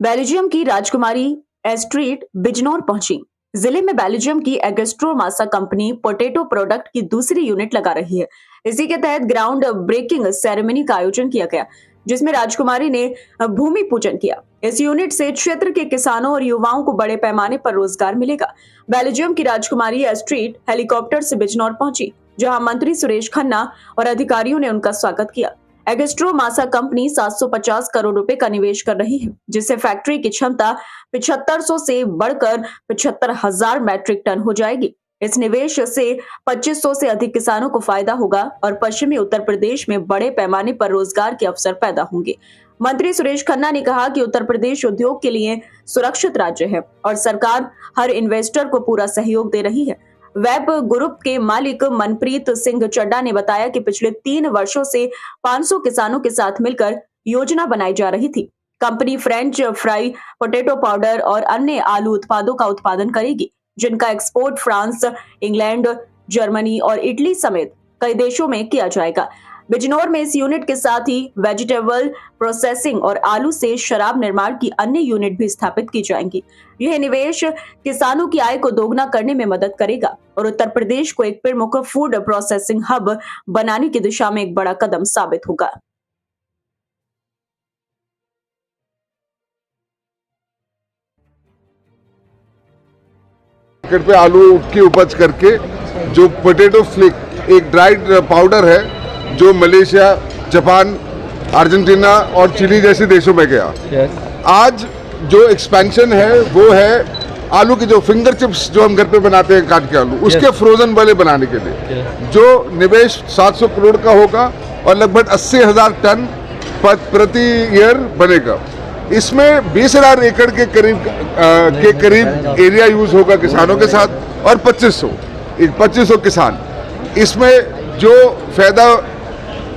Belgium की राजकुमारी एस्ट्रीड बिजनौर पहुंची। जिले में बेल्जियम की एग्स्ट्रो मासा कंपनी पोटैटो प्रोडक्ट की दूसरी यूनिट लगा रही है। इसी के तहत ग्राउंड ब्रेकिंग सेरेमनी का आयोजन किया गया, जिसमें राजकुमारी ने भूमि पूजन किया। इस यूनिट से क्षेत्र के किसानों और युवाओं को बड़े पैमाने पर रोजगार मिलेगा। बेल्जियम की राजकुमारी एस्ट्रीड हेलीकॉप्टर से बिजनौर पहुंची, जहां मंत्री सुरेश खन्ना और अधिकारियों ने उनका स्वागत किया। एग्स्ट्रो मासा कंपनी 750 करोड़ रुपए का निवेश कर रही है, जिससे फैक्ट्री की क्षमता 7500 से बढ़कर 75,000 मैट्रिक टन हो जाएगी। इस निवेश से 2500 से अधिक किसानों को फायदा होगा और पश्चिमी उत्तर प्रदेश में बड़े पैमाने पर रोजगार के अवसर पैदा होंगे। मंत्री सुरेश खन्ना ने कहा कि उत्तर प्रदेश उद्योग के लिए सुरक्षित राज्य है और सरकार हर इन्वेस्टर को पूरा सहयोग दे रही है। वेब ग्रुप के मालिक मनप्रीत सिंह चड्डा ने बताया कि पिछले 3 वर्षों से 500 किसानों के साथ मिलकर योजना बनाई जा रही थी। Company French fry, potato powder और अन्य आलू उत्पादों का उत्पादन करेगी, जिनका एक्सपोर्ट फ्रांस, इंग्लैंड, जर्मनी और इटली समेत कई देशों में किया जाएगा। बिजनौर में इस यूनिट के साथ ही वेजिटेबल प्रोसेसिंग और आलू से शराब निर्माण की अन्य यूनिट भी स्थापित की जाएंगी। यह निवेश किसानों की आय को दोगुना करने में मदद करेगा और उत्तर प्रदेश को एक प्रमुख फूड प्रोसेसिंग हब बनाने की दिशा में एक बड़ा कदम साबित होगा। मार्केट पे आलू की उपज करके जो पोटैटो फ्लिक एक ड्राइड पाउडर है जो मलेशिया, जापान, अर्जेंटीना और चिली जैसे देशों में गया। आज जो एक्सपेंशन है वो है आलू की जो फिंगर चिप्स जो हम घर पे बनाते हैं काट के आलू, उसके फ्रोजन वाले बनाने के लिए जो निवेश 700 करोड़ का होगा और लगभग 80,000 टन प्रति ईयर बनेगा। इसमें 20,000 एकड़ के करीब एरिया यूज होगा किसानों के साथ और 2500 किसान। इसमें जो फायदा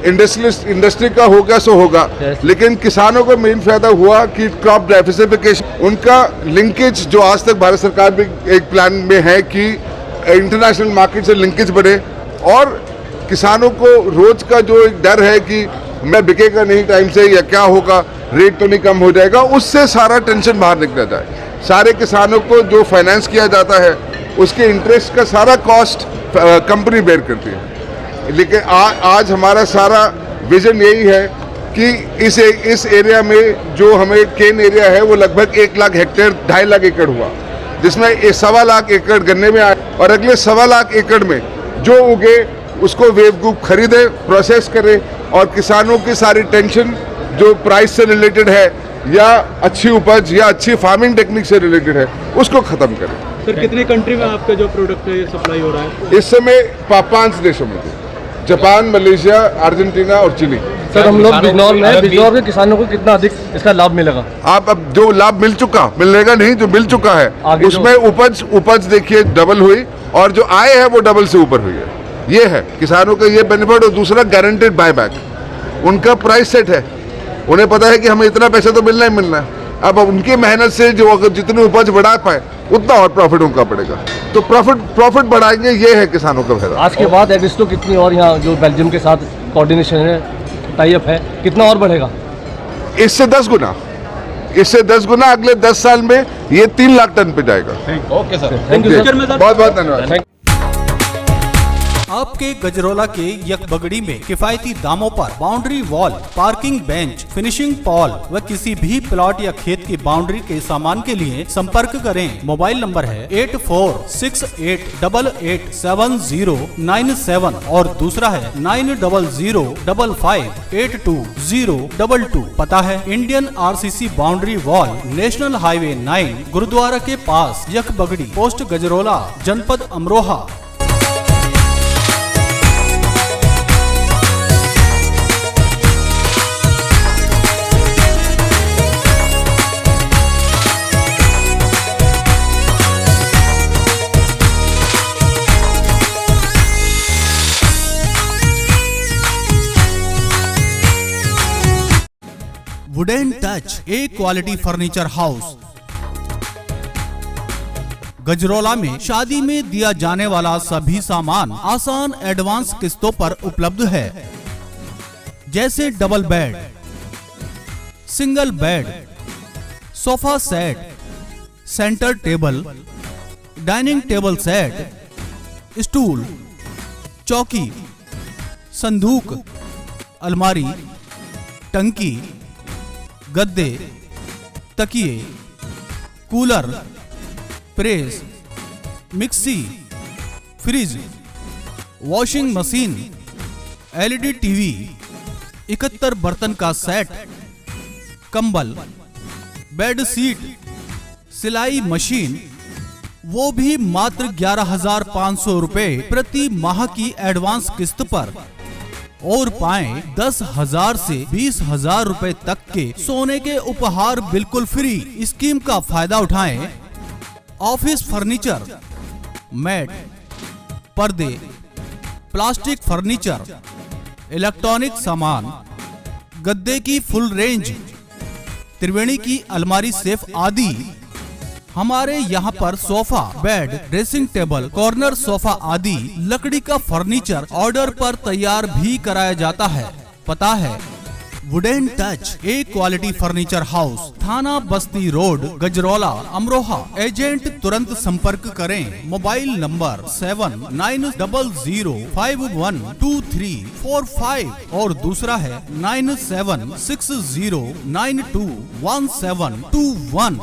इंडस्ट्री का होगा सो होगा, लेकिन किसानों को मेन फायदा हुआ कि क्रॉप डाइवर्सिफिकेशन, उनका लिंकेज जो आज तक भारत सरकार भी एक प्लान में है कि इंटरनेशनल मार्केट से लिंकेज बढ़े और किसानों को रोज का जो एक डर है कि मैं बिकेगा नहीं टाइम से या क्या होगा, रेट तो नहीं कम हो जाएगा, उससे सारा टेंशन बाहर निकला जाए। सारे किसानों को जो फाइनेंस किया जाता है उसके इंटरेस्ट का सारा कॉस्ट कंपनी बेयर करती है। लेकिन आज हमारा सारा विजन यही है कि इस एरिया में जो हमें केन एरिया है वो लगभग 1 लाख हेक्टेयर 2.5 लाख एकड़ हुआ, जिसमें 1.25 लाख एकड़ गन्ने में आए और अगले 1.25 लाख एकड़ में जो उगे उसको वेब ग्रुप खरीदे, प्रोसेस करे और किसानों की सारी टेंशन जो प्राइस से रिलेटेड है या अच्छी उपज या अच्छी फार्मिंग टेक्निक से रिलेटेड है उसको खत्म करें। सर, कितने कंट्री में आपका जो प्रोडक्ट है ये सप्लाई हो रहा है? इस समय 5 देशों में, जापान, मलेशिया, अर्जेंटीना और चिली। सर, हम लोग बिजनौर के किसानों को कितना अधिक इसका लाभ मिलेगा? आप अब जो लाभ मिलेगा नहीं, जो मिल चुका है उसमें उपज देखिए डबल हुई और जो आय है वो डबल से ऊपर हुई है। ये है किसानों का ये बेनिफिट। और दूसरा गारंटेड बायबैक, उनका प्राइस सेट है, उन्हें पता है कि हमें इतना पैसा तो मिलना ही मिलना है। अब उनकी मेहनत से जो अगर जितनी उपज बढ़ा पाए उतना और प्रॉफिट उनका बढ़ेगा, तो प्रॉफिट बढ़ाएंगे। ये है किसानों का फायदा। आज के बाद एग्स्ट्रो कितनी और यहाँ जो बेल्जियम के साथ कोऑर्डिनेशन है, टाई अप है, कितना और बढ़ेगा? इससे 10 गुना अगले 10 साल में ये 3 लाख टन पे जाएगा। Okay sir, thank you sir, बहुत बहुत धन्यवाद। आपके गजरौला के यकबगड़ी में किफायती दामों पर boundary wall, parking bench, finishing Paul व किसी भी प्लॉट या खेत की बाउंड्री के सामान के लिए संपर्क करें। मोबाइल नंबर है 8468887097 और दूसरा है 9005582022। पता है Indian RCC boundary wall, national highway 9, gurdwara के पास, यकबगड़ी, पोस्ट गजरौला, जनपद Amroha. Wooden touch, A quality furniture house. Gajraula में शादी में दिया जाने वाला सभी सामान आसान एडवांस किस्तों पर उपलब्ध है, जैसे double bed, single bed, sofa set, centre table, dining table set, stool, चौकी, संदूक, अलमारी, टंकी, गद्दे, तकिए, cooler, press, mixie, fridge, washing machine, LED TV, 71 बर्तन का सेट, कंबल, बेड शीट, सिलाई मशीन, वो भी मात्र 11,500 रुपए प्रति माह की एडवांस किस्त पर, और पाएं 10,000 से 20,000 रुपए तक के सोने के उपहार बिल्कुल फ्री। स्कीम का फायदा उठाएं। ऑफिस फर्नीचर, मैट, पर्दे, प्लास्टिक फर्नीचर, इलेक्ट्रॉनिक सामान, गद्दे की फुल रेंज, त्रिवेणी की अलमारी सेफ आदि। हमारे यहाँ पर sofa, bed, dressing table, corner sofa आदि लकड़ी का फर्नीचर ऑर्डर पर तैयार भी कराया जाता है। पता है wooden touch, A quality furniture house, थाना बस्ती रोड, गजरौला, अमरोहा। एजेंट तुरंत संपर्क करें। मोबाइल नंबर 7990512345 और दूसरा है 9760921721।